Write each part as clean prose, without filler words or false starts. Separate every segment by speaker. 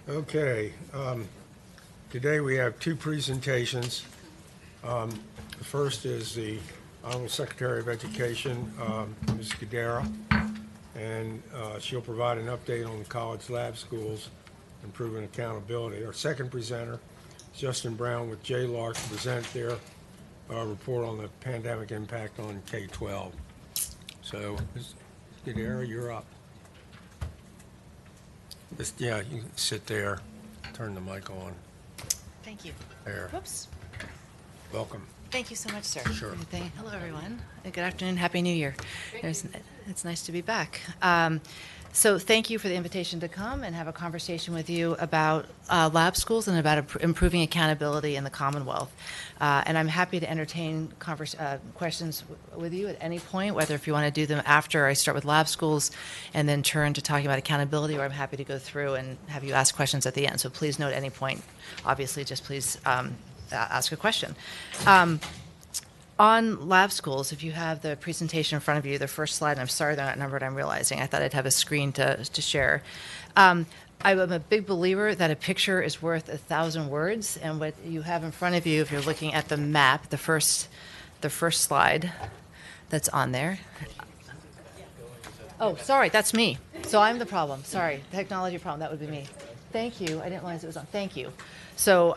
Speaker 1: Okay, today we have two presentations. The first is the Honorable Secretary of Education, Ms. Gadara, and she'll provide an update on the college lab schools, improving accountability. Our second presenter is Justin Brown with J-LARC to present their report on the pandemic impact on K12. So, Ms. Gadara, you're up. Yeah, you can sit there, turn the mic on.
Speaker 2: Thank you.
Speaker 1: There.
Speaker 2: Whoops.
Speaker 1: Welcome.
Speaker 2: Thank you so much, sir.
Speaker 1: Sure.
Speaker 2: Hello, everyone. Good afternoon. Happy New Year. It's nice to be back. So thank you for the invitation to come and have a conversation with you about lab schools and about improving accountability in the Commonwealth. And I'm happy to entertain questions with you at any point, whether if you want to do them after I start with lab schools and then turn to talking about accountability, or I'm happy to go through and have you ask questions at the end. So please note at any point, obviously, just please ask a question. On lab schools, if you have the presentation in front of you, the first slide, and I'm sorry they're not numbered, I'm realizing. I thought I'd have a screen to share. I'm a big believer that a picture is worth 1,000 words, and what you have in front of you, if you're looking at the map, the first slide that's on there. Oh, sorry, that's me. So I'm the problem. Sorry, technology problem, that would be me. Thank you. I didn't realize it was on. Thank you. So,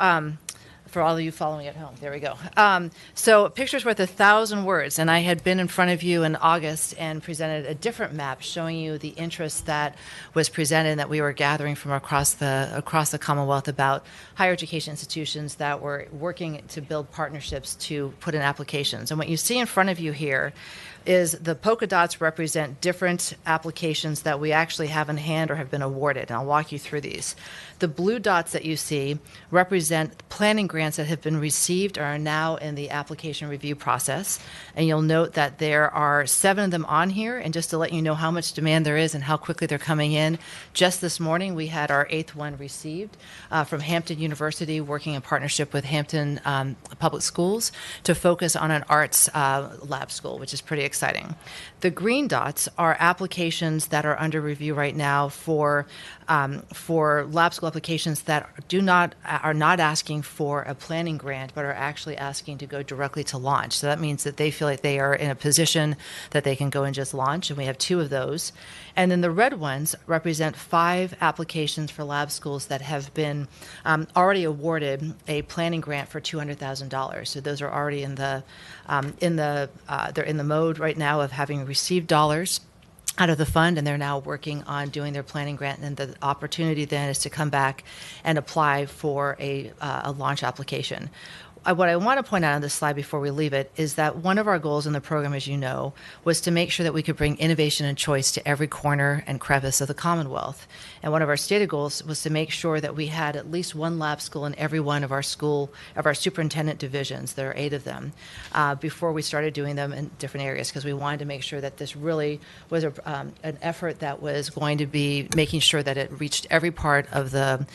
Speaker 2: for all of you following at home. There we go. So picture's worth 1,000 words, and I had been in front of you in August and presented a different map showing you the interest that was presented that we were gathering from across the Commonwealth about higher education institutions that were working to build partnerships to put in applications. And what you see in front of you here is the polka dots represent different applications that we actually have in hand or have been awarded, and I'll walk you through these. The blue dots that you see represent planning grants that have been received or are now in the application review process, and you'll note that there are 7 of them on here, and just to let you know how much demand there is and how quickly they're coming in, just this morning we had our 8th one received from Hampton University, working in partnership with Hampton Public Schools to focus on an arts lab school, which is pretty exciting. The green dots are applications that are under review right now for lab school applications that are not asking for a planning grant, but are actually asking to go directly to launch. So that means that they feel like they are in a position that they can go and just launch, and we have 2 of those. And then the red ones represent 5 applications for lab schools that have been already awarded a planning grant for $200,000. So those are already they're in the mode right now of having received dollars out of the fund, and they're now working on doing their planning grant, and the opportunity then is to come back and apply for a launch application. What I want to point out on this slide before we leave it is that one of our goals in the program, as you know, was to make sure that we could bring innovation and choice to every corner and crevice of the Commonwealth. And one of our stated goals was to make sure that we had at least one lab school in every one of our superintendent divisions. There are 8 of them, before we started doing them in different areas, because we wanted to make sure that this really was an effort that was going to be making sure that it reached every part of the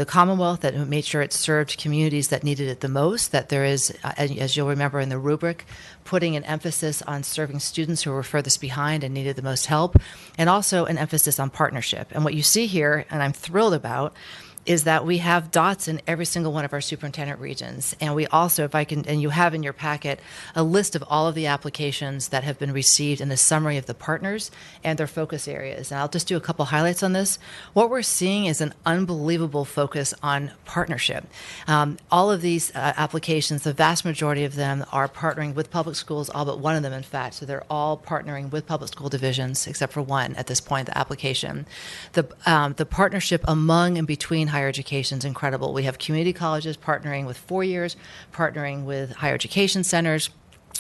Speaker 2: Commonwealth, that it made sure it served communities that needed it the most, that there is, as you'll remember in the rubric, putting an emphasis on serving students who were furthest behind and needed the most help, and also an emphasis on partnership. And what you see here, and I'm thrilled about, is that we have dots in every single one of our superintendent regions. And we also, and you have in your packet, a list of all of the applications that have been received and a summary of the partners and their focus areas. And I'll just do a couple highlights on this. What we're seeing is an unbelievable focus on partnership. All of these applications, the vast majority of them are partnering with public schools, all but one of them, in fact. So they're all partnering with public school divisions, except for one at this point, the application. The partnership among and between higher education is incredible. We have community colleges partnering with 4 years, partnering with higher education centers.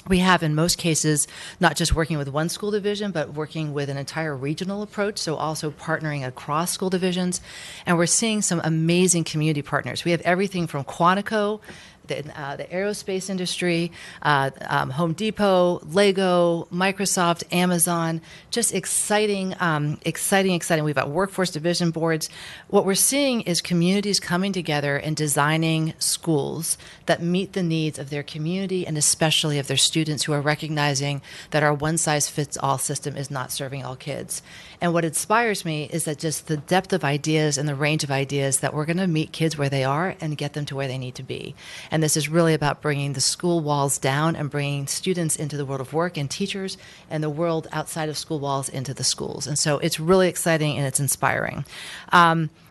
Speaker 2: We have, in most cases, not just working with one school division, but working with an entire regional approach, so also partnering across school divisions. And we're seeing some amazing community partners. We have everything from Quantico the aerospace industry, Home Depot, Lego, Microsoft, Amazon, just exciting. We've got workforce division boards. What we're seeing is communities coming together and designing schools that meet the needs of their community and especially of their students, who are recognizing that our one-size-fits-all system is not serving all kids. And what inspires me is that just the depth of ideas and the range of ideas, that we're going to meet kids where they are and get them to where they need to be. And this is really about bringing the school walls down and bringing students into the world of work, and teachers and the world outside of school walls into the schools. And so it's really exciting and it's inspiring.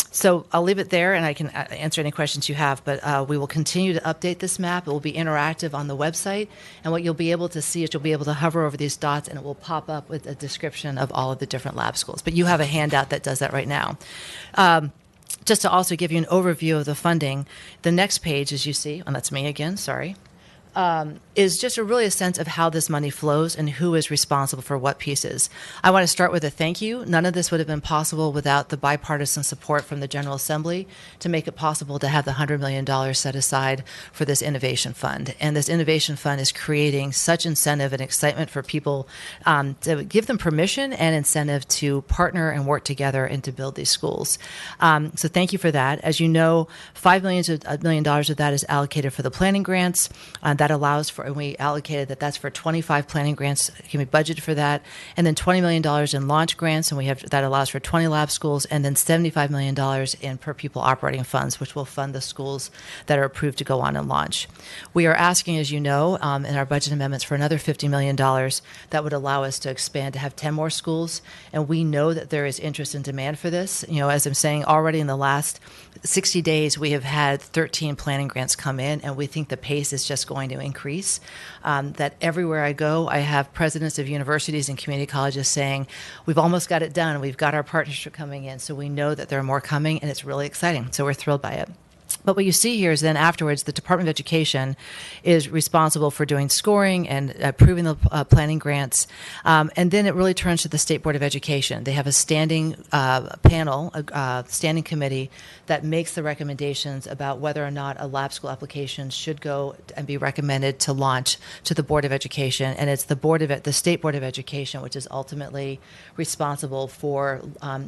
Speaker 2: So I'll leave it there, and I can answer any questions you have, but we will continue to update this map. It will be interactive on the website, and what you'll be able to see is you'll be able to hover over these dots, and it will pop up with a description of all of the different lab schools. But you have a handout that does that right now. Just to also give you an overview of the funding, the next page, as you see, and that's me again, sorry, is just really a sense of how this money flows and who is responsible for what pieces. I want to start with a thank you. None of this would have been possible without the bipartisan support from the General Assembly to make it possible to have the $100 million set aside for this innovation fund. And this innovation fund is creating such incentive and excitement for people to give them permission and incentive to partner and work together and to build these schools. So thank you for that. As you know, $5 million of that is allocated for the planning grants. That allows for, and we allocated that's for 25 planning grants, can be budgeted for that, and then $20 million in launch grants, and that allows for 20 lab schools, and then $75 million in per pupil operating funds, which will fund the schools that are approved to go on and launch. We are asking, as you know, in our budget amendments for another $50 million that would allow us to expand to have 10 more schools, and we know that there is interest and demand for this. You know, as I'm saying, already in the last 60 days, we have had 13 planning grants come in, and we think the pace is just going to increase. That everywhere I go, I have presidents of universities and community colleges saying, we've almost got it done. We've got our partnership coming in. So we know that there are more coming, and it's really exciting. So we're thrilled by it. But what you see here is then afterwards, the Department of Education is responsible for doing scoring and approving the planning grants. And then it really turns to the State Board of Education. They have a standing panel, a standing committee that makes the recommendations about whether or not a lab school application should go and be recommended to launch to the Board of Education. And it's the State Board of Education which is ultimately responsible for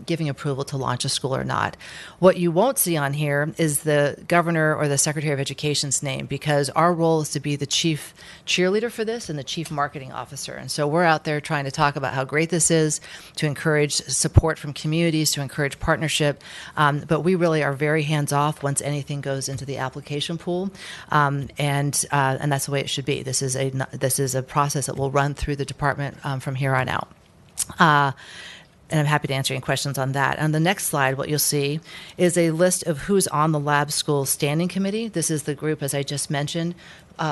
Speaker 2: giving approval to launch a school or not. What you won't see on here is the governor or the Secretary of Education's name, because our role is to be the chief cheerleader for this and the chief marketing officer. And so we're out there trying to talk about how great this is, to encourage support from communities, to encourage partnership. But we really are very hands-off once anything goes into the application pool. And that's the way it should be. This is a process that will run through the department from here on out. And I'm happy to answer any questions on that. On the next slide, what you'll see is a list of who's on the Lab School Standing Committee. This is the group, as I just mentioned,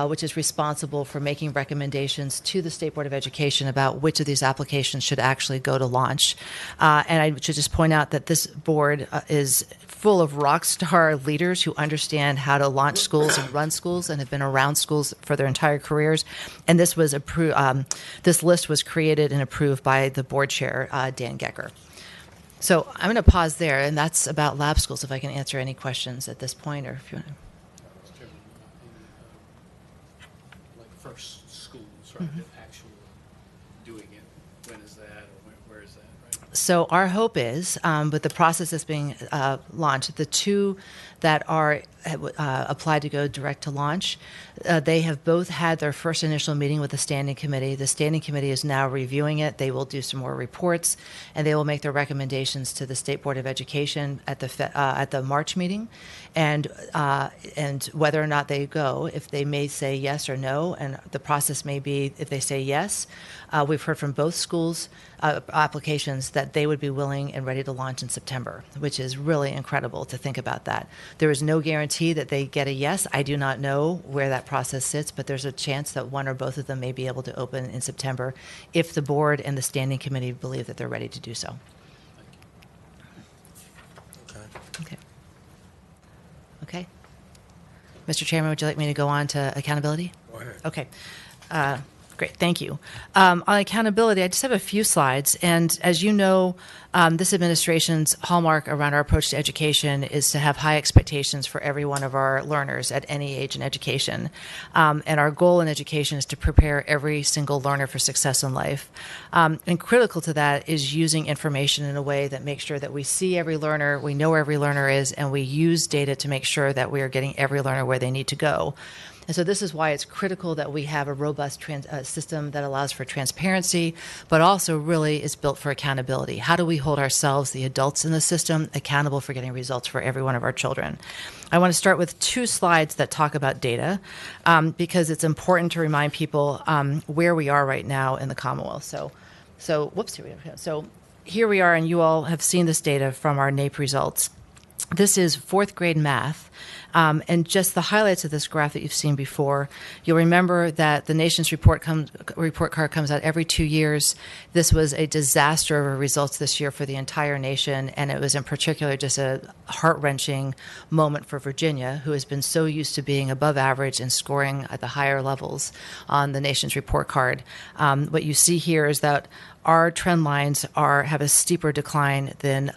Speaker 2: which is responsible for making recommendations to the State Board of Education about which of these applications should actually go to launch. And I should just point out that this board is full of rock star leaders who understand how to launch schools and run schools and have been around schools for their entire careers. And this was this list was created and approved by the board chair, Dan Gecker. So I'm going to pause there, and that's about lab schools. If I can answer any questions at this point, or if you want to.
Speaker 3: First schools, right? Mm-hmm. Actually doing it. When is that, or where is that? Right?
Speaker 2: So our hope is, with the process that's being launched, the two that are applied to go direct to launch, they have both had their first initial meeting with the standing committee. The standing committee is now reviewing it. They will do some more reports, and they will make their recommendations to the State Board of Education at the March meeting, and whether or not they go, if they may say yes or no, and the process may be if they say yes. We've heard from both schools applications that they would be willing and ready to launch in September, which is really incredible to think about that. There is no guarantee that they get a yes. I do not know where that process sits, but there's a chance that one or both of them may be able to open in September if the board and the standing committee believe that they're ready to do so. Okay. Mr. Chairman, would you like me to go on to accountability?
Speaker 1: Go ahead.
Speaker 2: Okay. Great, thank you. On accountability, I just have a few slides. And as you know, this administration's hallmark around our approach to education is to have high expectations for every one of our learners at any age in education. And our goal in education is to prepare every single learner for success in life. And critical to that is using information in a way that makes sure that we see every learner, we know where every learner is, and we use data to make sure that we are getting every learner where they need to go. And so this is why it's critical that we have a robust system that allows for transparency, but also really is built for accountability. How do we hold ourselves, the adults in the system, accountable for getting results for every one of our children? I want to start with 2 slides that talk about data because it's important to remind people where we are right now in the Commonwealth. So whoops, here we go. So here we are, and you all have seen this data from our NAEP results. This is 4th grade math. And just the highlights of this graph that you've seen before, you'll remember that the nation's report card comes out every 2 years. This was a disaster of results this year for the entire nation, and it was in particular just a heart-wrenching moment for Virginia, who has been so used to being above average and scoring at the higher levels on the nation's report card. What you see here is that our trend lines have a steeper decline than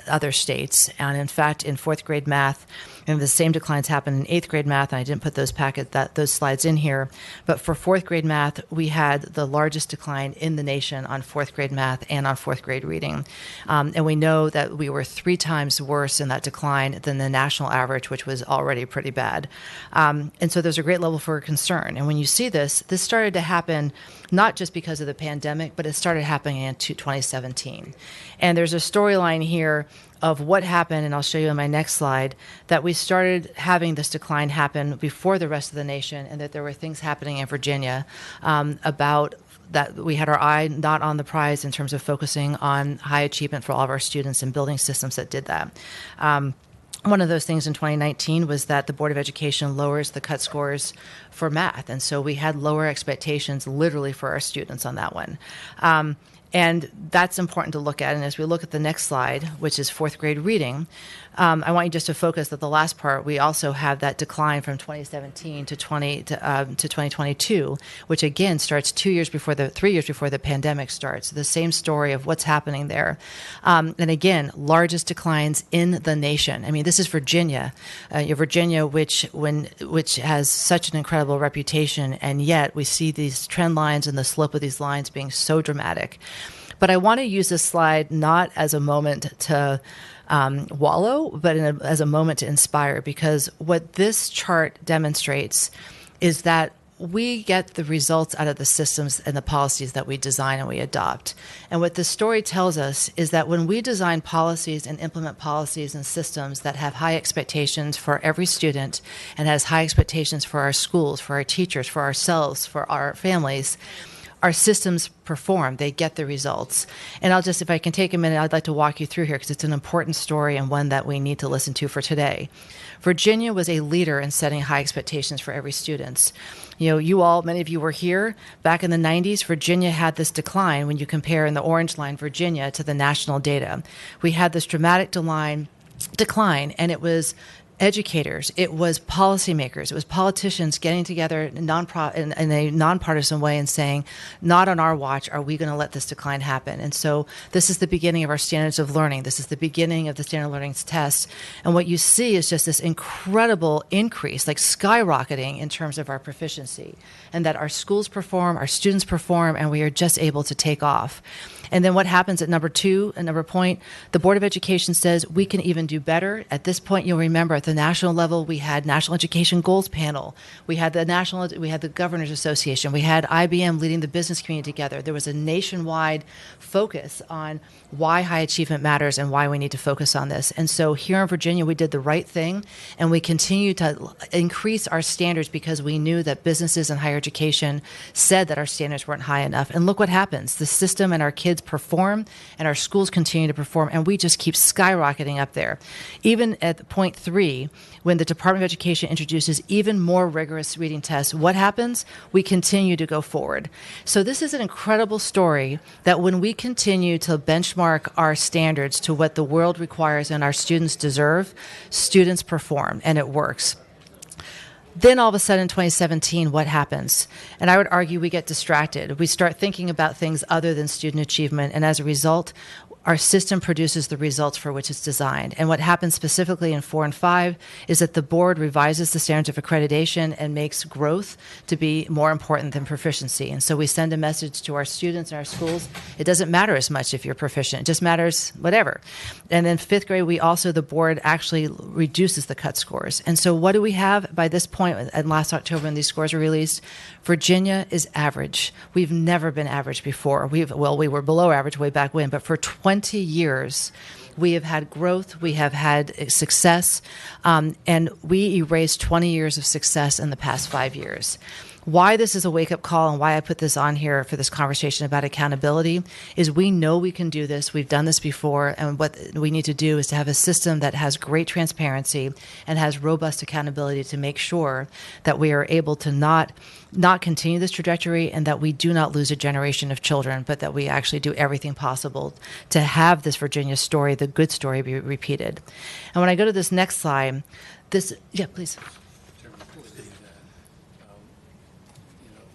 Speaker 2: other states. And in fact, in 4th grade math, and the same declines happen in 8th grade math, and I didn't put those slides in here. But for 4th grade math, we had the largest decline in the nation on 4th grade math and on 4th grade reading. And we know that we were 3 times worse in that decline than the national average, which was already pretty bad. And so there's a great level for concern. And when you see this started to happen not just because of the pandemic, but it started happening in 2017. And there's a storyline here of what happened, and I'll show you on my next slide, that we started having this decline happen before the rest of the nation, and that there were things happening in Virginia about that we had our eye not on the prize in terms of focusing on high achievement for all of our students and building systems that did that. One of those things in 2019 was that the Board of Education lowers the cut scores for math, and so we had lower expectations literally for our students on that one. And that's important to look at. And as we look at the next slide, which is 4th grade reading, I want you just to focus that the last part, we also have that decline from 2017 to 2022, which again starts 3 years before the pandemic starts. The same story of what's happening there. And again, largest declines in the nation. I mean, this is Virginia, Virginia, which has such an incredible reputation, and yet we see these trend lines and the slope of these lines being so dramatic. But I want to use this slide not as a moment to wallow, but as a moment to inspire, because what this chart demonstrates is that we get the results out of the systems and the policies that we design and we adopt. And what this story tells us is that when we design policies and implement policies and systems that have high expectations for every student and has high expectations for our schools, for our teachers, for ourselves, for our families, our systems perform, they get the results. And if I can take a minute, I'd like to walk you through here because it's an important story and one that we need to listen to for today. Virginia was a leader in setting high expectations for every student. Many of you were here back in the 90s. Virginia had this decline when you compare in the orange line Virginia to the national data. We had this dramatic decline, and it was educators, it was policymakers, it was politicians getting together in a nonpartisan way and saying, not on our watch are we going to let this decline happen. And so this is the beginning of our standards of learning. This is the beginning of the standard learning test. And what you see is just this incredible increase, like skyrocketing in terms of our proficiency, and that our schools perform, our students perform, and we are just able to take off. And then what happens at number point, the Board of Education says we can even do better. At this point, you'll remember at the national level, we had National Education Goals Panel. We had the Governors Association. We had IBM leading the business community together. There was a nationwide focus on why high achievement matters and why we need to focus on this. And so here in Virginia, we did the right thing, and we continue to increase our standards because we knew that businesses and higher education said that our standards weren't high enough. And look what happens. The system and our kids perform, and our schools continue to perform, and we just keep skyrocketing up there. Even at point 3, when the Department of Education introduces even more rigorous reading tests, what happens? We continue to go forward. So this is an incredible story that when we continue to benchmark our standards to what the world requires and our students deserve, students perform, and it works. Then all of a sudden in 2017, what happens? And I would argue we get distracted. We start thinking about things other than student achievement. And as a result, our system produces the results for which it's designed. And what happens specifically in 4 and 5 is that the board revises the standards of accreditation and makes growth to be more important than proficiency. And so we send a message to our students and our schools. It doesn't matter as much if you're proficient. It just matters whatever. And then 5th grade, the board actually reduces the cut scores. And so what do we have by this point, and last October when these scores were released? Virginia is average. We've never been average before. We were below average way back when, but for 20 years, we have had growth, we have had success, and we erased 20 years of success in the past 5 years. Why this is a wake-up call and why I put this on here for this conversation about accountability is we know we can do this. We've done this before, and what we need to do is to have a system that has great transparency and has robust accountability to make sure that we are able to not continue this trajectory and that we do not lose a generation of children, but that we actually do everything possible to have this Virginia story, the good story, be repeated. And when I go to this next slide, yeah, please.
Speaker 3: Chairman, before we do that, you know,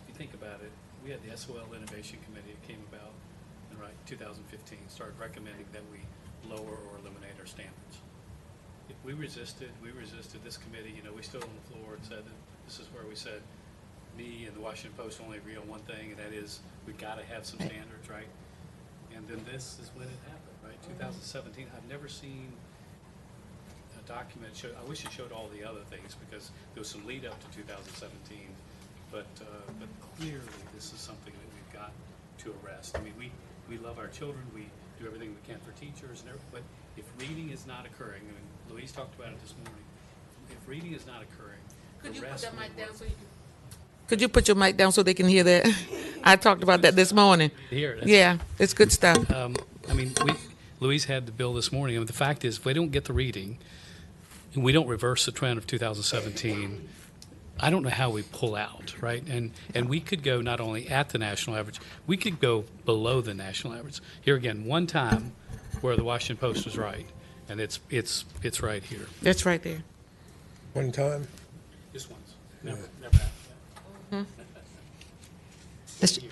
Speaker 3: if you think about it, we had the SOL Innovation Committee that came about in 2015, started recommending that we lower or eliminate our standards. If we resisted this committee, you know, we stood on the floor and said that this is where we said, me and the Washington Post only agree on one thing, and that is we got to have some standards, right? And then this is when it happened, right? 2017, I've never seen a document show. I wish it showed all the other things because there was some lead up to 2017, but clearly this is something that we've got to arrest. I mean, we love our children. We do everything we can for teachers, and but if reading is not occurring, I mean, Louise talked about it this morning. If reading is not occurring,
Speaker 4: Could you
Speaker 3: the
Speaker 4: put
Speaker 3: rest
Speaker 4: that
Speaker 3: will
Speaker 4: mic down
Speaker 3: work.
Speaker 4: so you can? Could you put your mic down so they can hear that? I talked about that this morning.
Speaker 3: Here, that's-
Speaker 4: Yeah, it's good stuff.
Speaker 3: I mean, Louise had the bill this morning. I mean, the fact is, if we don't get the reading, and we don't reverse the trend of 2017, I don't know how we pull out, right? And we could go not only at the national average, we could go below the national average. Here again, one time where the Washington Post was right, and it's right here.
Speaker 4: That's right there.
Speaker 1: One time?
Speaker 3: Just once. Never after that.
Speaker 2: Mr.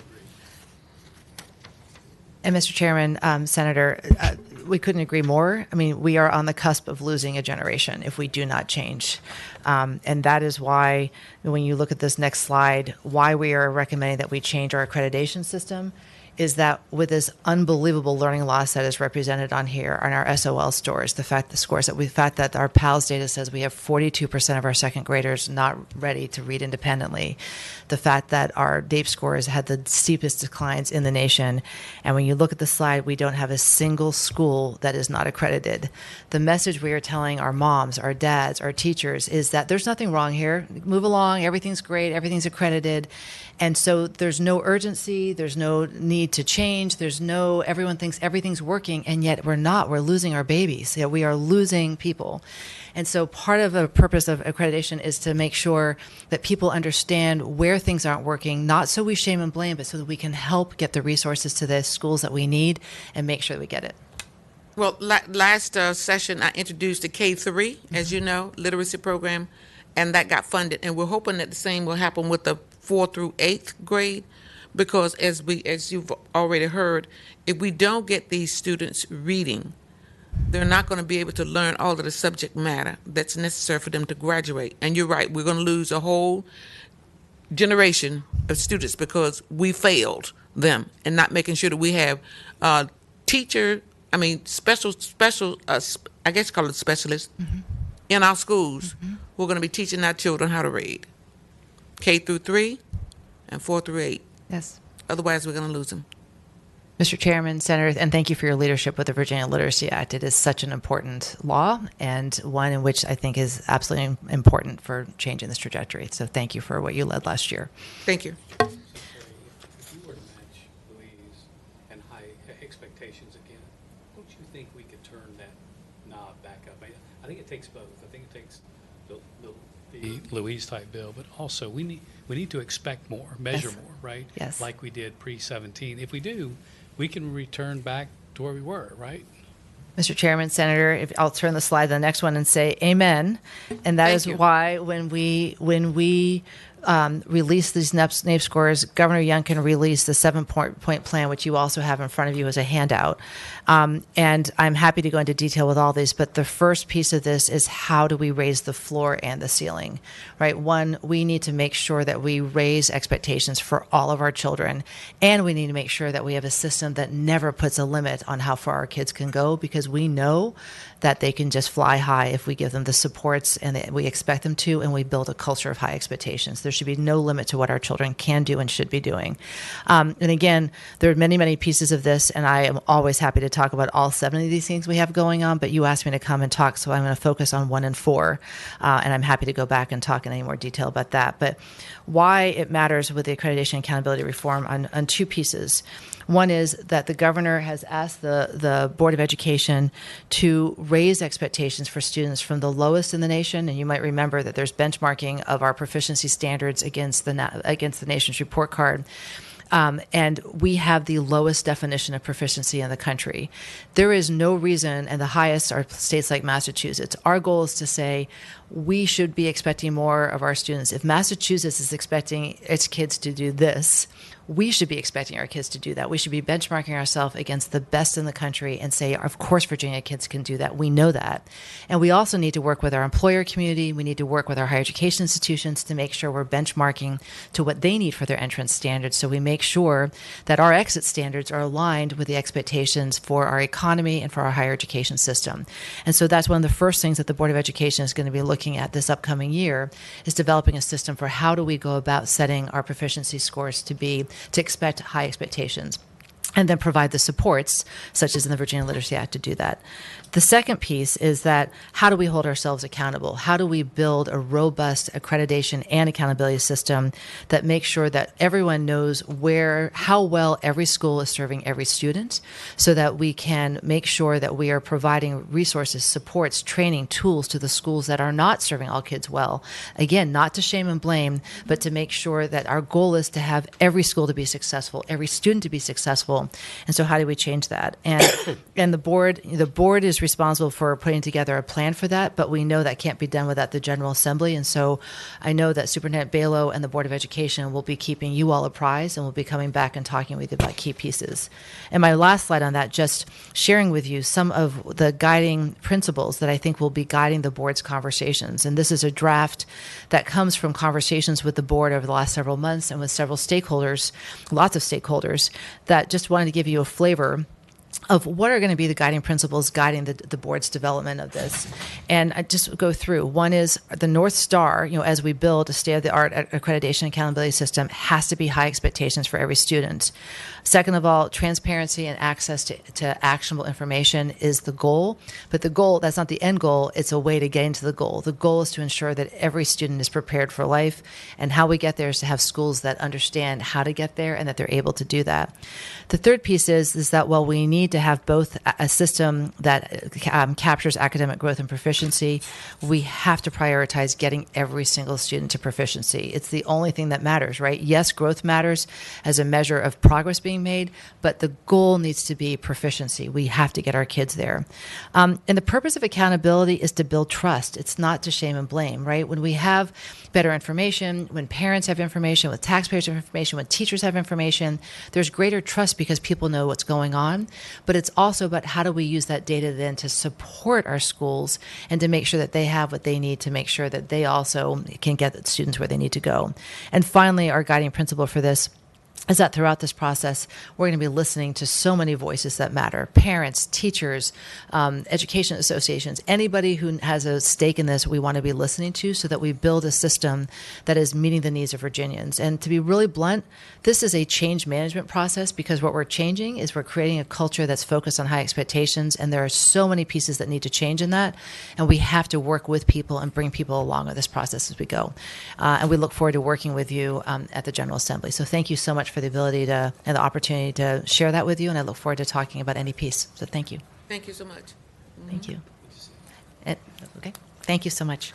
Speaker 2: And Mr. Chairman, Senator, we couldn't agree more. I mean, we are on the cusp of losing a generation if we do not change. And that is why, when you look at this next slide, why we are recommending that we change our accreditation system is that with this unbelievable learning loss that is represented on here on our SOL scores, the fact that our PALS data says we have 42% of our second graders not ready to read independently, the fact that our DAPE scores had the steepest declines in the nation, and when you look at the slide, we don't have a single school that is not accredited. The message we are telling our moms, our dads, our teachers is that there's nothing wrong here. Move along, everything's great, everything's accredited. And so there's no urgency, there's no need to change, everyone thinks everything's working, and yet we're not. We're losing our babies. Yeah, we are losing people. And so part of the purpose of accreditation is to make sure that people understand where things aren't working, not so we shame and blame, but so that we can help get the resources to the schools that we need and make sure that we get it.
Speaker 4: Well, last session, I introduced the K3, as you know, literacy program, and that got funded. And we're hoping that the same will happen with the 4th through 8th grade, because as you've already heard, if we don't get these students reading, they're not going to be able to learn all of the subject matter that's necessary for them to graduate. And you're right, we're going to lose a whole generation of students because we failed them in not making sure that we have special, I guess call it specialists in our schools who are going to be teaching our children how to read. K through 3 and 4 through 8.
Speaker 2: Yes.
Speaker 4: Otherwise, we're going to lose them.
Speaker 2: Mr. Chairman, Senator, and thank you for your leadership with the Virginia Literacy Act. It is such an important law and one in which I think is absolutely important for changing this trajectory. So thank you for what you led last year.
Speaker 4: Thank you.
Speaker 3: If you were to match Louise and high expectations again, don't you think we could turn that knob back up? I think it takes both. I think it takes the Louise type bill, but also we need to expect more, measure
Speaker 2: Yes.
Speaker 3: more, right?
Speaker 2: Yes.
Speaker 3: Like we did pre-17. If we do, we can return back to where we were, right?
Speaker 2: Mr. Chairman, Senator, if I'll turn the slide to the next one and say amen. And that
Speaker 4: Thank
Speaker 2: is
Speaker 4: you.
Speaker 2: why when we release these NAEP scores, Governor Youngkin released the 7-point plan, which you also have in front of you as a handout. And I'm happy to go into detail with all these, but the first piece of this is how do we raise the floor and the ceiling, right? One, we need to make sure that we raise expectations for all of our children, and we need to make sure that we have a system that never puts a limit on how far our kids can go, because we know that they can just fly high if we give them the supports and we expect them to, and we build a culture of high expectations. There should be no limit to what our children can do and should be doing. And again, there are many, many pieces of this, and I am always happy to talk about all 7 of these things we have going on, but you asked me to come and talk, so I'm going to focus on 1 and 4, and I'm happy to go back and talk in any more detail about that. But why it matters with the accreditation and accountability reform on 2 pieces. One is that the governor has asked the Board of Education to raise expectations for students from the lowest in the nation. And you might remember that there's benchmarking of our proficiency standards against the nation's report card. And we have the lowest definition of proficiency in the country. There is no reason, and the highest are states like Massachusetts. Our goal is to say we should be expecting more of our students. If Massachusetts is expecting its kids to do this, we should be expecting our kids to do that. We should be benchmarking ourselves against the best in the country and say, of course, Virginia kids can do that. We know that. And we also need to work with our employer community. We need to work with our higher education institutions to make sure we're benchmarking to what they need for their entrance standards. So we make sure that our exit standards are aligned with the expectations for our economy and for our higher education system. And so that's one of the first things that the Board of Education is going to be looking at this upcoming year, is developing a system for how do we go about setting our proficiency scores to expect high expectations, and then provide the supports, such as in the Virginia Literacy Act, to do that. The second piece is that how do we hold ourselves accountable? How do we build a robust accreditation and accountability system that makes sure that everyone knows how well every school is serving every student, so that we can make sure that we are providing resources, supports, training, tools to the schools that are not serving all kids well? Again, not to shame and blame, but to make sure that our goal is to have every school to be successful, every student to be successful. And so how do we change that? And the board is responsible for putting together a plan for that, but we know that can't be done without the General Assembly. And so I know that Superintendent Balo and the Board of Education will be keeping you all apprised, and we'll be coming back and talking with you about key pieces. And my last slide on that, just sharing with you some of the guiding principles that I think will be guiding the board's conversations. And this is a draft that comes from conversations with the board over the last several months and with several stakeholders, lots of stakeholders, that just wanted to give you a flavor of what are going to be the guiding principles guiding the board's development of this. And I just go through. One is the North Star, as we build a state-of-the-art accreditation accountability system, has to be high expectations for every student. Second of all, transparency and access to actionable information is the goal. But the goal, that's not the end goal. It's a way to get into the goal. The goal is to ensure that every student is prepared for life. And how we get there is to have schools that understand how to get there and that they're able to do that. The third piece is that while we need to have both a system that captures academic growth and proficiency, we have to prioritize getting every single student to proficiency. It's the only thing that matters, right? Yes, growth matters as a measure of progress being made, but the goal needs to be proficiency. We have to get our kids there. And the purpose of accountability is to build trust. It's not to shame and blame, right? When we have better information, when parents have information, when taxpayers have information, when teachers have information, there's greater trust because people know what's going on. But it's also about how do we use that data then to support our schools and to make sure that they have what they need to make sure that they also can get the students where they need to go. And finally, our guiding principle for this is that throughout this process, we're going to be listening to so many voices that matter. Parents, teachers, education associations, anybody who has a stake in this, we want to be listening to so that we build a system that is meeting the needs of Virginians. And to be really blunt, this is a change management process because what we're changing is we're creating a culture that's focused on high expectations, and there are so many pieces that need to change in that, and we have to work with people and bring people along with this process as we go. And we look forward to working with you at the General Assembly. So thank you so much for the ability to and the opportunity to share that with you, and I look forward to talking about any piece. So thank you.
Speaker 4: Thank you so much.
Speaker 2: Thank you. Okay. Thank you so much.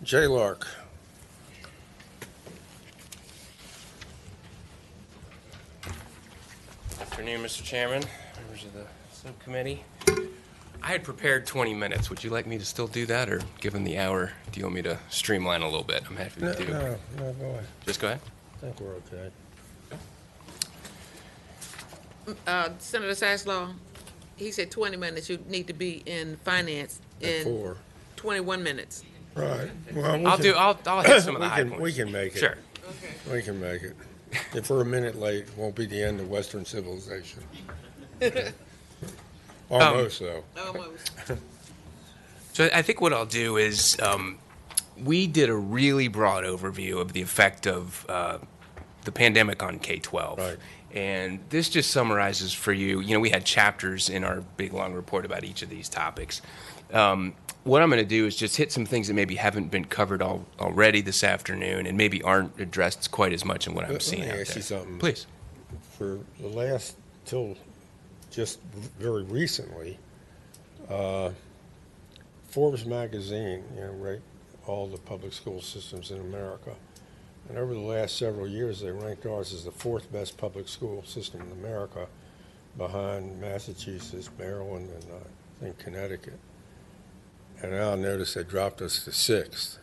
Speaker 1: Jay Lark.
Speaker 5: afternoon, Mr. Chairman, members of the subcommittee. I had prepared 20 minutes. Would you like me to still do that, or given the hour, do you want me to streamline a little bit? I'm happy to do it.
Speaker 1: No, go ahead.
Speaker 5: Just go ahead.
Speaker 1: I think we're okay.
Speaker 4: Senator Saslaw, he said 20 minutes. You need to be in finance
Speaker 1: At
Speaker 4: in
Speaker 1: 4.
Speaker 4: 21 minutes.
Speaker 1: Right. Well,
Speaker 5: I'll hit some of the high points.
Speaker 1: we can make it.
Speaker 5: Sure.
Speaker 1: We can make it. If we're a minute late, it won't be the end of Western civilization. Almost, though.
Speaker 4: Almost.
Speaker 5: So I think what I'll do is we did a really broad overview of the effect of the pandemic on K12.
Speaker 1: Right.
Speaker 5: And this just summarizes for you, we had chapters in our big long report about each of these topics. What I'm going to do is just hit some things that maybe haven't been covered already this afternoon and maybe aren't addressed quite as much in what I'm seeing
Speaker 1: Let me
Speaker 5: out
Speaker 1: ask
Speaker 5: there.
Speaker 1: you something.
Speaker 5: Please.
Speaker 1: For the last, till just very recently, Forbes magazine, rate all the public school systems in America. And over the last several years, they ranked ours as the 4th best public school system in America, behind Massachusetts, Maryland, and I think Connecticut. And now I notice they dropped us to 6th.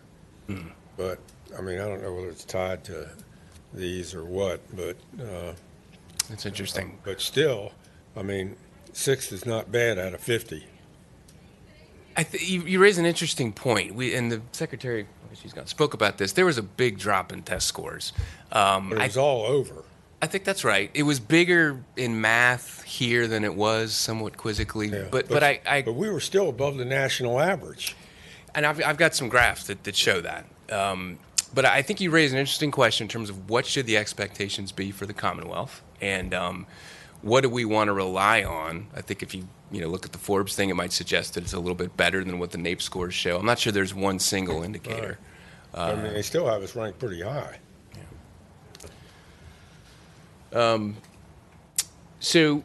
Speaker 1: But, I don't know whether it's tied to these or what, but
Speaker 5: That's interesting.
Speaker 1: but still, 6th is not bad out of 50.
Speaker 5: You raise an interesting point. And the secretary, she's gone, spoke about this. There was a big drop in test scores.
Speaker 1: But it was all over.
Speaker 5: I think that's right. It was bigger in math here than it was, somewhat quizzically.
Speaker 1: Yeah.
Speaker 5: But
Speaker 1: we were still above the national average.
Speaker 5: and I've got some graphs that show that. But I think you raise an interesting question in terms of what should the expectations be for the Commonwealth, and what do we want to rely on? I think if you look at the Forbes thing, it might suggest that it's a little bit better than what the NAEP scores show. I'm not sure there's one single indicator.
Speaker 1: They still have us ranked pretty high.
Speaker 5: So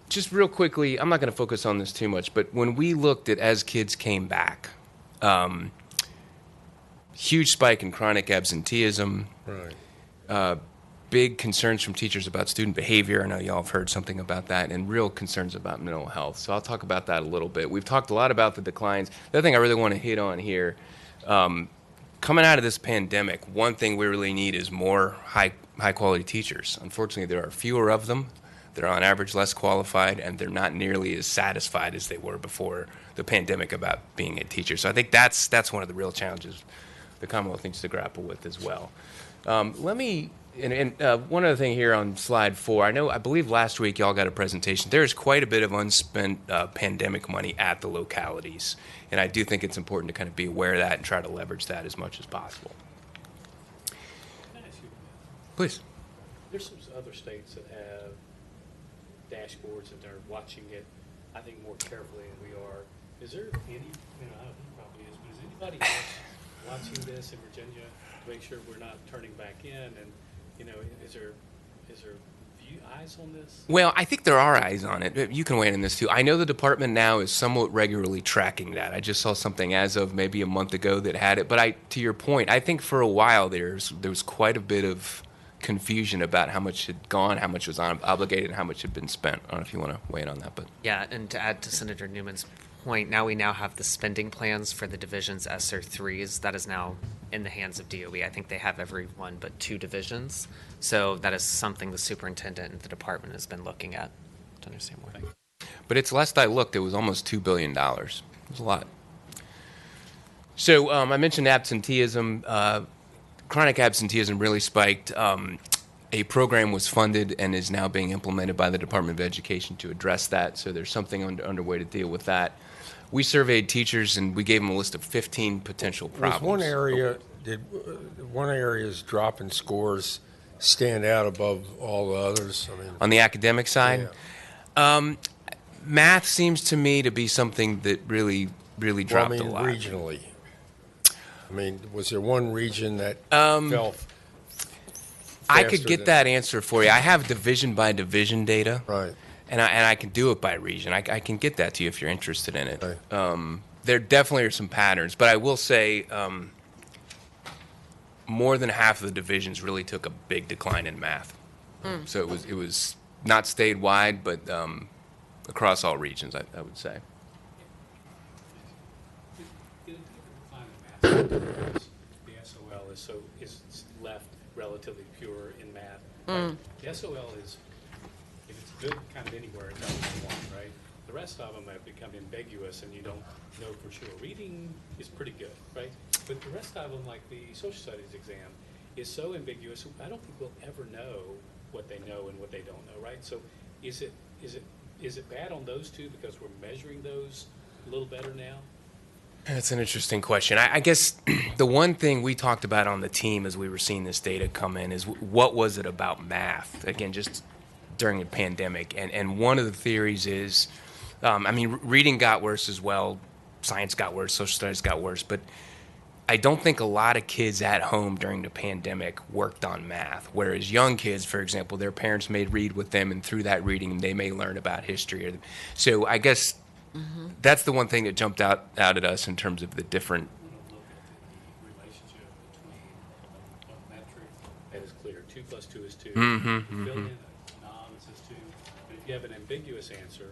Speaker 5: just real quickly, I'm not going to focus on this too much, but when we looked at as kids came back, huge spike in chronic absenteeism,
Speaker 1: Right.
Speaker 5: big concerns from teachers about student behavior. I know y'all have heard something about that, and real concerns about mental health. So I'll talk about that a little bit. We've talked a lot about the declines. The other thing I really want to hit on here, coming out of this pandemic, one thing we really need is more high quality teachers. Unfortunately, there are fewer of them. They're on average less qualified, and they're not nearly as satisfied as they were before the pandemic about being a teacher. So I think that's one of the real challenges the Commonwealth needs to grapple with as well. One other thing here on slide 4, I believe last week y'all got a presentation. There is quite a bit of unspent pandemic money at the localities, and I do think it's important to kind of be aware of that and try to leverage that as much as possible.
Speaker 3: Can I ask you,
Speaker 5: Please.
Speaker 3: there's some other states that have dashboards and they're watching it, I think, more carefully than we are. Is there any, I don't know, probably is, but is anybody else watching this in Virginia to make sure we're not turning back in? And, is there eyes on this?
Speaker 5: Well, I think there are eyes on it. You can weigh in on this too. I know the department now is somewhat regularly tracking that. I just saw something as of maybe a month ago that had it. But to your point, I think for a while there was quite a bit of confusion about how much had gone, how much was obligated, and how much had been spent. I don't know if you want to weigh in on that. But
Speaker 6: Yeah, and to add to Senator Newman's point, we now have the spending plans for the divisions ESSER 3s. That is now in the hands of DOE. I think they have every one but 2 divisions. So that is something the superintendent and the department has been looking at to understand more.
Speaker 5: But it's last I looked, it was almost $2 billion. It was a lot. So I mentioned absenteeism. Chronic absenteeism really spiked. A program was funded and is now being implemented by the Department of Education to address that. So there's something underway to deal with that. We surveyed teachers and we gave them a list of 15 potential problems.
Speaker 1: Did one area's drop in scores stand out above all the others?
Speaker 5: On the academic side?
Speaker 1: Yeah.
Speaker 5: Math seems to me to be something that really dropped a lot.
Speaker 1: Regionally. Was there one region that fell
Speaker 5: I could
Speaker 1: faster
Speaker 5: get
Speaker 1: than-
Speaker 5: that answer for you. I have division by division data.
Speaker 1: Right.
Speaker 5: And I can do it by region. I can get that to you if you're interested in it.
Speaker 1: Right.
Speaker 5: There definitely are some patterns, but I will say more than half of the divisions really took a big decline in math. So it was not statewide, but across all regions, I would say.
Speaker 3: The SOL is left relatively pure in math. Right? The SOL is, if it's good kind of anywhere, it's only one, right? The rest of them have become ambiguous and you don't know for sure. Reading is pretty good, right? But the rest of them, like the social studies exam, is so ambiguous, I don't think we'll ever know what they know and what they don't know, right? So is it bad on those two because we're measuring those a little better now?
Speaker 5: That's an interesting question. I guess the one thing we talked about on the team as we were seeing this data come in is what was it about math? Again, just during the pandemic. And one of the theories is, reading got worse as well. Science got worse. Social studies got worse. But I don't think a lot of kids at home during the pandemic worked on math. Whereas young kids, for example, their parents may read with them, and through that reading, they may learn about history. So I guess that's the one thing that jumped out at us in terms of the different.
Speaker 3: Look at the relationship between a metric that is clear, 2 + 2 is 2. You fill in a nom, it says 2. But if you have an ambiguous answer,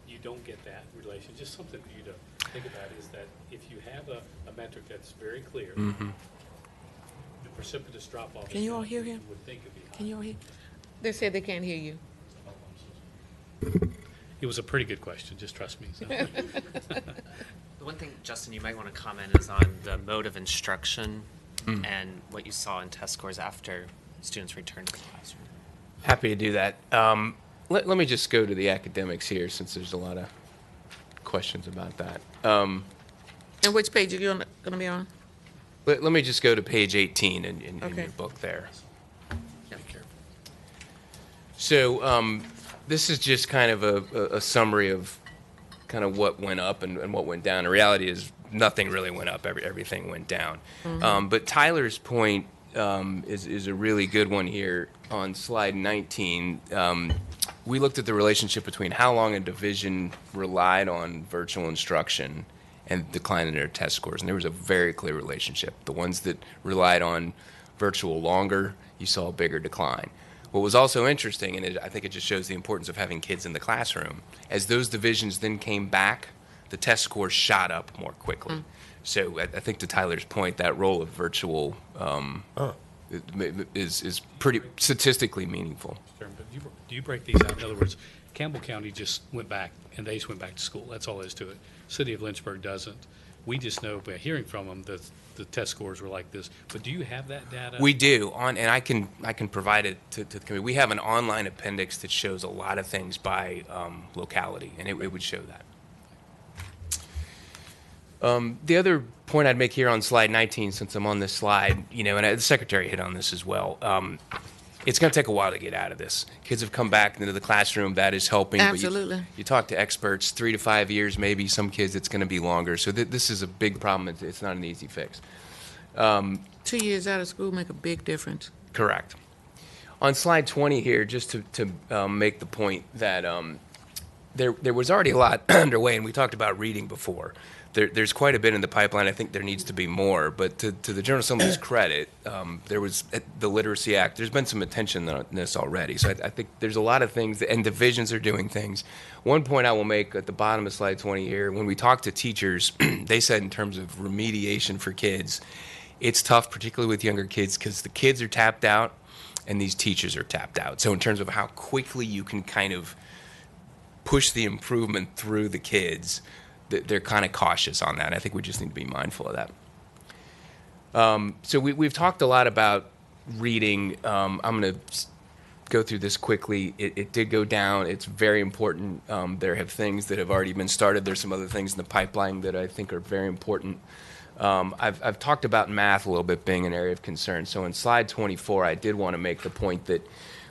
Speaker 3: you don't get that relation. Just something for you to think about is that if you have a metric that's very clear, the precipitous drop-off.
Speaker 4: Can you all hear him?
Speaker 3: Would think it'd be high.
Speaker 4: Can you all hear? They said they can't hear you.
Speaker 3: It was a pretty good question, just trust me. So.
Speaker 6: The one thing, Justin, you might want to comment is on the mode of instruction and what you saw in test scores after students returned to the classroom.
Speaker 5: Happy to do that. Let me just go to the academics here, since there's a lot of questions about that.
Speaker 4: And which page are you going to be on?
Speaker 5: Let me just go to page 18 in
Speaker 4: Okay.
Speaker 5: your book there.
Speaker 4: Yeah.
Speaker 5: So this is just kind of a summary of kind of what went up and what went down. The reality is nothing really went up. Everything went down. But Tyler's point is a really good one here on slide 19. We looked at the relationship between how long a division relied on virtual instruction and decline in their test scores. And there was a very clear relationship. The ones that relied on virtual longer, you saw a bigger decline. What was also interesting, and I think it just shows the importance of having kids in the classroom, as those divisions then came back, the test scores shot up more quickly. So I think to Tyler's point, that role of virtual is pretty statistically meaningful.
Speaker 3: But do you break these out? In other words, Campbell County just went back, and they just went back to school. That's all there is to it. City of Lynchburg doesn't. We just know by hearing from them that the test scores were like this. But do you have that data?
Speaker 5: We do, and I can provide it to the committee. We have an online appendix that shows a lot of things by locality, and it would show that. The other point I'd make here on slide 19, since I'm on this slide, and the secretary hit on this as well, it's going to take a while to get out of this. Kids have come back into the classroom. That is helping.
Speaker 4: Absolutely.
Speaker 5: But you talk to experts, 3 to 5 years, maybe. Some kids, it's going to be longer. So this is a big problem. It's not an easy fix.
Speaker 4: 2 years out of school make a big difference.
Speaker 5: Correct. On slide 20 here, just to make the point that there was already a lot underway, and we talked about reading before. There's quite a bit in the pipeline. I think there needs to be more. But to the General Assembly's credit, there was the Literacy Act. There's been some attention on this already. So I think there's a lot of things, and divisions are doing things. One point I will make at the bottom of slide 20 here, when we talk to teachers, they said in terms of remediation for kids, it's tough, particularly with younger kids, because the kids are tapped out and these teachers are tapped out. So in terms of how quickly you can kind of push the improvement through the kids, they're kind of cautious on that. I think we just need to be mindful of that. So we've talked a lot about reading. I'm going to go through this quickly. It did go down. It's very important. There have things that have already been started. There's some other things in the pipeline that I think are very important. I've talked about math a little bit being an area of concern. So in slide 24, I did want to make the point that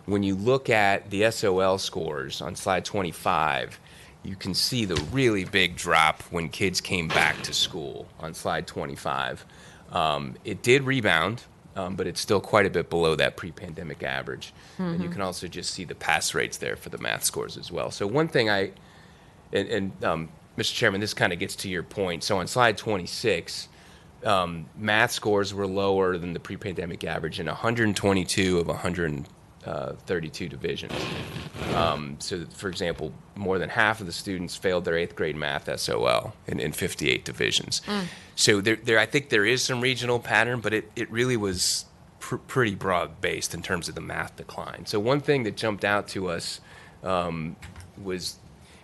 Speaker 5: when you look at the SOL scores on slide 25, you can see the really big drop when kids came back to school on slide 25. It did rebound, but it's still quite a bit below that pre-pandemic average. And you can also just see the pass rates there for the math scores as well. So one thing Mr. Chairman, this kind of gets to your point. So on slide 26, math scores were lower than the pre-pandemic average in 122 of 132 divisions. So, for example, more than half of the students failed their 8th grade math SOL in 58 divisions. So I think there is some regional pattern, but it really was pretty broad-based in terms of the math decline. So one thing that jumped out to us was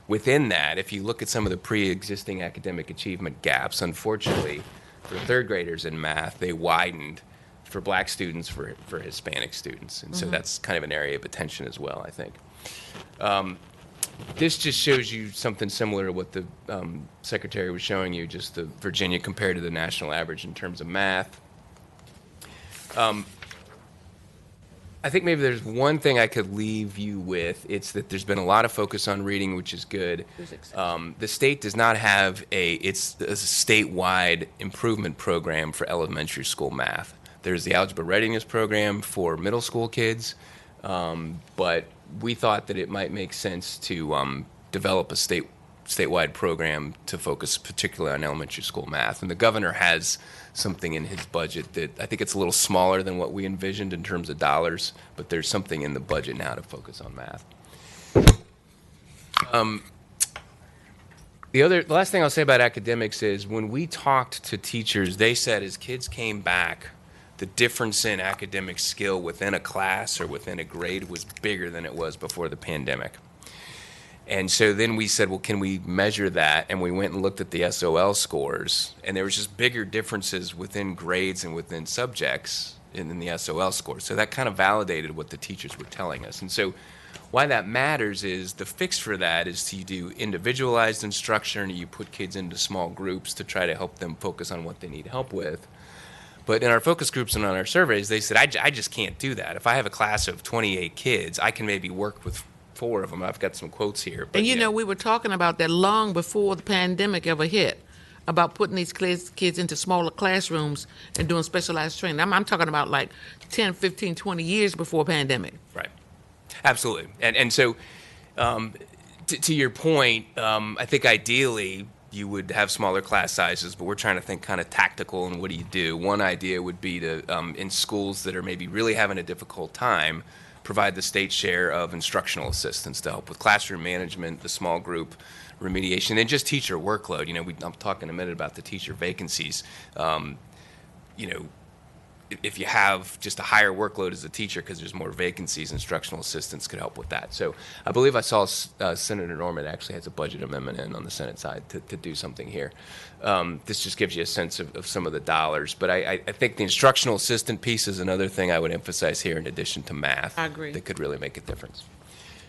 Speaker 5: within that, if you look at some of the pre-existing academic achievement gaps, unfortunately, for 3rd graders in math, they widened for black students, for Hispanic students. And so that's kind of an area of attention as well, I think. This just shows you something similar to what the secretary was showing you, just the Virginia compared to the national average in terms of math. I think maybe there's one thing I could leave you with. It's that there's been a lot of focus on reading, which is good. The state does not have it's a statewide improvement program for elementary school math. There's the Algebra Readiness Program for middle school kids, but we thought that it might make sense to develop a statewide program to focus particularly on elementary school math. And the governor has something in his budget that I think it's a little smaller than what we envisioned in terms of dollars, but there's something in the budget now to focus on math. The last thing I'll say about academics is when we talked to teachers, they said as kids came back, the difference in academic skill within a class or within a grade was bigger than it was before the pandemic. And so then we said, well, can we measure that? And we went and looked at the SOL scores, and there was just bigger differences within grades and within subjects in the SOL scores. So that kind of validated what the teachers were telling us. And so why that matters is the fix for that is to do individualized instruction, and you put kids into small groups to try to help them focus on what they need help with. But in our focus groups and on our surveys, they said, I just can't do that. If I have a class of 28 kids, I can maybe work with 4 of them. I've got some quotes here. But,
Speaker 4: And you know, we were talking about that long before the pandemic ever hit, about putting these kids into smaller classrooms and doing specialized training. I'm talking about like 10, 15, 20 years before pandemic.
Speaker 5: Right. Absolutely. And so to your point, I think ideally you would have smaller class sizes, but we're trying to think kind of tactical and what do you do? One idea would be to, in schools that are maybe really having a difficult time, provide the state share of instructional assistance to help with classroom management, the small group remediation, and just teacher workload. You know, I'm talking a minute about the teacher vacancies. You know, if you have just a higher workload as a teacher because there's more vacancies, instructional assistants could help with that. So I believe I saw Senator Norman actually has a budget amendment in on the Senate side to do something here. This just gives you a sense of some of the dollars. But I think the instructional assistant piece is another thing I would emphasize here in addition to math.
Speaker 4: I agree.
Speaker 5: That could really make a difference.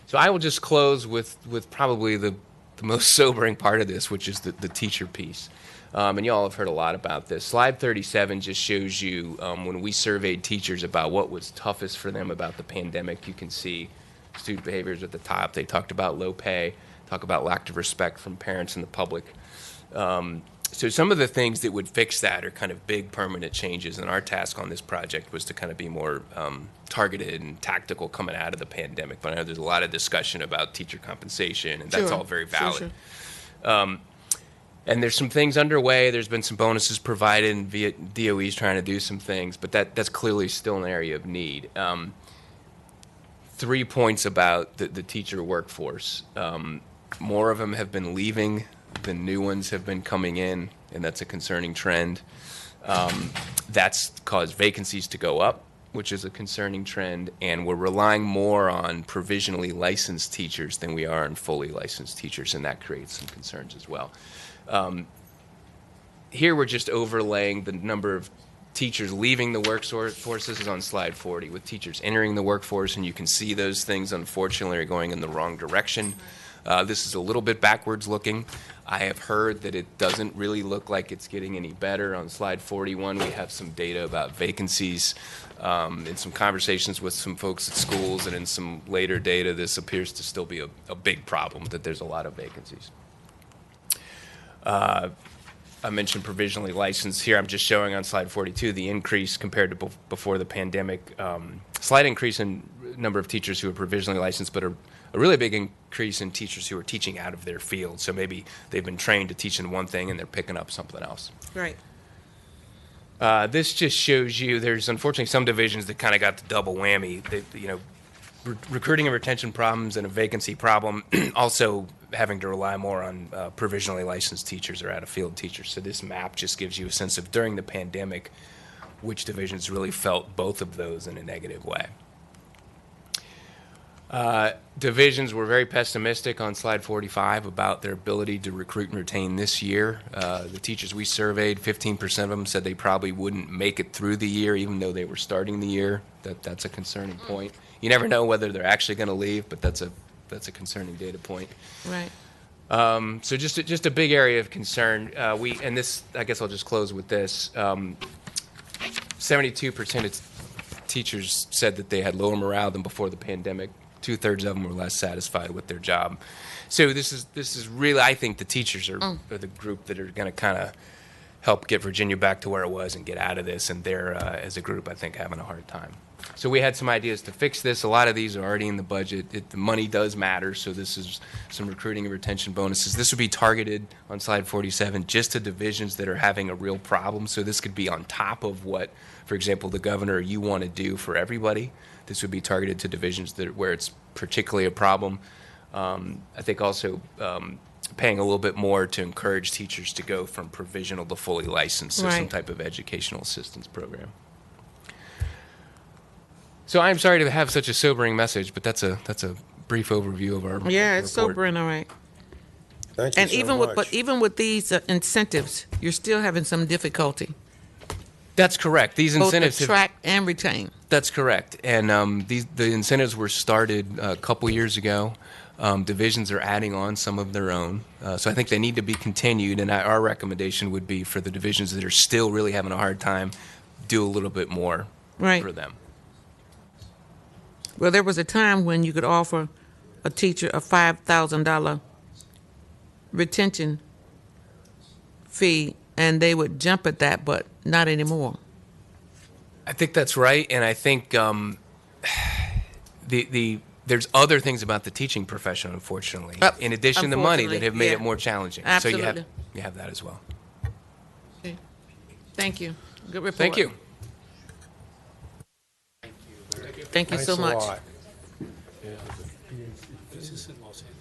Speaker 5: So I will just close with probably the most sobering part of this, which is the teacher piece. And you all have heard a lot about this. Slide 37 just shows you when we surveyed teachers about what was toughest for them about the pandemic. You can see student behaviors at the top. They talked about low pay, talk about lack of respect from parents and the public. So some of the things that would fix that are kind of big permanent changes, and our task on this project was to kind of be more targeted and tactical coming out of the pandemic. But I know there's a lot of discussion about teacher compensation, and that's all very valid. Sure. And there's some things underway. There's been some bonuses provided, and via DOE's trying to do some things, but that's clearly still an area of need. 3 points about the teacher workforce. More of them have been leaving than new ones have been coming in, and that's a concerning trend. That's caused vacancies to go up, which is a concerning trend, and we're relying more on provisionally licensed teachers than we are on fully licensed teachers, and that creates some concerns as well. Here we're just overlaying the number of teachers leaving the workforce. This is on slide 40, with teachers entering the workforce, and you can see those things unfortunately are going in the wrong direction. This is a little bit backwards looking. I have heard that it doesn't really look like it's getting any better. On slide 41, we have some data about vacancies. In some conversations with some folks at schools and in some later data, this appears to still be a big problem, that there's a lot of vacancies. I mentioned provisionally licensed here. I'm just showing on slide 42 the increase compared to before the pandemic. Slight increase in number of teachers who are provisionally licensed, but a really big increase in teachers who are teaching out of their field. So maybe they've been trained to teach in one thing and they're picking up something else.
Speaker 4: Right.
Speaker 5: This just shows you there's unfortunately some divisions that kind of got the double whammy. recruiting and retention problems and a vacancy problem, also having to rely more on provisionally licensed teachers or out-of-field teachers. So this map just gives you a sense of, during the pandemic, which divisions really felt both of those in a negative way. Divisions were very pessimistic on slide 45 about their ability to recruit and retain this year. The teachers we surveyed, 15% of them said they probably wouldn't make it through the year, even though they were starting the year. That's a concerning point. You never know whether they're actually going to leave, but that's a concerning data point.
Speaker 4: Right.
Speaker 5: So just a big area of concern. And this, I guess I'll just close with this. 72% of teachers said that they had lower morale than before the pandemic. 2/3 of them were less satisfied with their job. So this is really, I think the teachers are the group that are going to kind of help get Virginia back to where it was and get out of this. And they're, as a group, I think, having a hard time. So we had some ideas to fix this. A lot of these are already in the budget. The money does matter, so this is some recruiting and retention bonuses. This would be targeted on slide 47 just to divisions that are having a real problem. So this could be on top of what, for example, the governor or you want to do for everybody. This would be targeted to divisions where it's particularly a problem. I think also paying a little bit more to encourage teachers to go from provisional to fully licensed, so some type of educational assistance program. So I'm sorry to have such a sobering message, but that's a brief overview of our
Speaker 4: Yeah, it's
Speaker 5: report.
Speaker 4: sobering, all right.
Speaker 1: Thank you
Speaker 4: And
Speaker 1: so
Speaker 4: even
Speaker 1: much.
Speaker 4: with even with these incentives, you're still having some difficulty
Speaker 5: That's correct. These
Speaker 4: both
Speaker 5: incentives have,
Speaker 4: attract and retain.
Speaker 5: that's correct. And the incentives were started a couple years ago. Divisions are adding on some of their own. So I think they need to be continued. And our recommendation would be for the divisions that are still really having a hard time, do a little bit more
Speaker 4: Right.
Speaker 5: for them.
Speaker 4: Well, there was a time when you could offer a teacher a $5,000 retention fee, and they would jump at that, but not anymore.
Speaker 5: I think that's right, and I think there's other things about the teaching profession, unfortunately, in addition to money, that have made it more challenging. So
Speaker 4: Absolutely.
Speaker 5: you have that as well.
Speaker 4: Okay. Thank you. Good report.
Speaker 5: Thank you.
Speaker 4: Thank you
Speaker 1: Thanks
Speaker 4: so
Speaker 1: a
Speaker 4: much.
Speaker 1: lot.
Speaker 3: This is in Los Angeles.